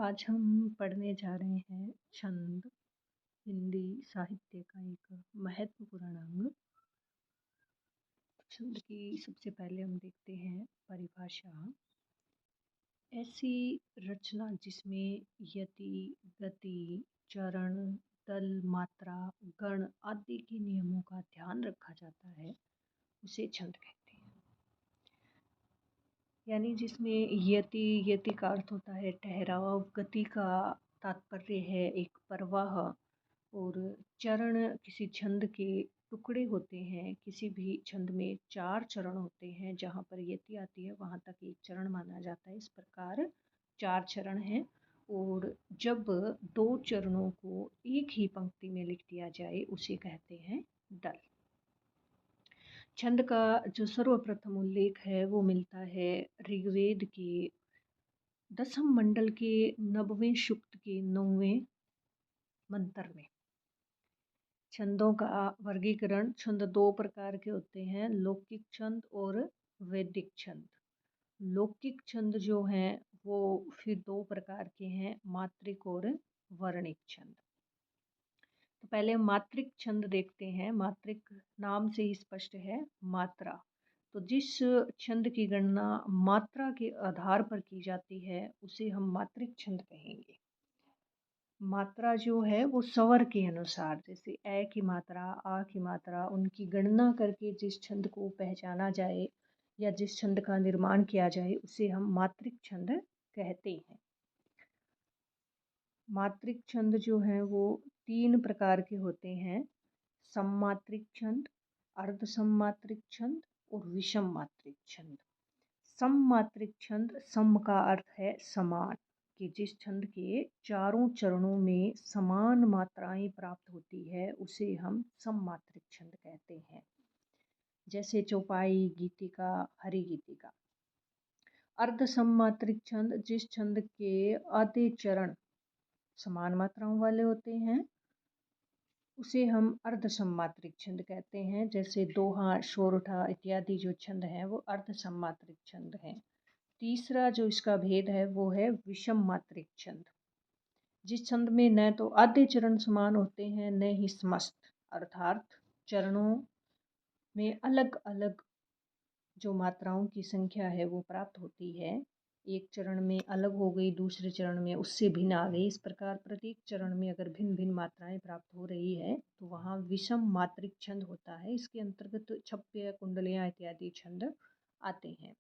आज हम पढ़ने जा रहे हैं छंद, हिंदी साहित्य का एक महत्वपूर्ण अंग। छंद की सबसे पहले हम देखते हैं परिभाषा। ऐसी रचना जिसमें यति, गति, चरण, दल, मात्रा, गण आदि के नियमों का ध्यान रखा जाता है, उसे छंद कहते हैं। यानी जिसमें यति का अर्थ होता है ठहराव, गति का तात्पर्य है एक प्रवाह, और चरण किसी छंद के टुकड़े होते हैं। किसी भी छंद में 4 चरण होते हैं, जहाँ पर यति आती है वहाँ तक एक चरण माना जाता है। इस प्रकार 4 चरण हैं, और जब 2 चरणों को एक ही पंक्ति में लिख दिया जाए उसे कहते हैं दल। छंद का जो सर्वप्रथम उल्लेख है वो मिलता है ऋग्वेद के 10वें मंडल के 9वें सूक्त के 9वें मंत्र में। छंदों का वर्गीकरण, छंद 2 प्रकार के होते हैं, लौकिक छंद और वैदिक छंद। लौकिक छंद जो हैं वो फिर 2 प्रकार के हैं, मात्रिक और वर्णिक छंद। तो पहले मात्रिक छंद देखते हैं। मात्रिक नाम से ही स्पष्ट है, मात्रा। तो जिस छंद की गणना मात्रा के आधार पर की जाती है उसे हम मात्रिक छंद कहेंगे। मात्रा जो है वो स्वर के अनुसार, जैसे ए की मात्रा, आ की मात्रा, उनकी गणना करके जिस छंद को पहचाना जाए या जिस छंद का निर्माण किया जाए उसे हम मात्रिक छंद कहते हैं। मात्रिक छंद जो हैं वो 3 प्रकार के होते हैं, सममात्रिक छंद, अर्ध सममात्रिक छंद और विषम मात्रिक छंद। सममात्रिक छंद, सम का अर्थ है समान, कि जिस छंद के चारों चरणों में समान मात्राएं प्राप्त होती है उसे हम सममात्रिक छंद कहते हैं, जैसे चौपाई, गीतिका, हरि गीतिका। अर्ध सममात्रिक छंद, जिस छंद के आधे चरण समान मात्राओं वाले होते हैं उसे हम अर्ध सममात्रिक छंद कहते हैं, जैसे दोहा, शोरठा इत्यादि जो छंद हैं वो अर्ध सममात्रिक छंद हैं। तीसरा जो इसका भेद है वो है विषम मात्रिक छंद, जिस छंद में न तो आधे चरण समान होते हैं न ही समस्त, अर्थात चरणों में अलग अलग जो मात्राओं की संख्या है वो प्राप्त होती है। एक चरण में अलग हो गई, दूसरे चरण में उससे भिन्न आ गई। इस प्रकार प्रत्येक चरण में अगर भिन्न भिन्न मात्राएं प्राप्त हो रही है तो वहाँ विषम मात्रिक छंद होता है। इसके अंतर्गत छप्य, कुंडलियाँ इत्यादि छंद आते हैं।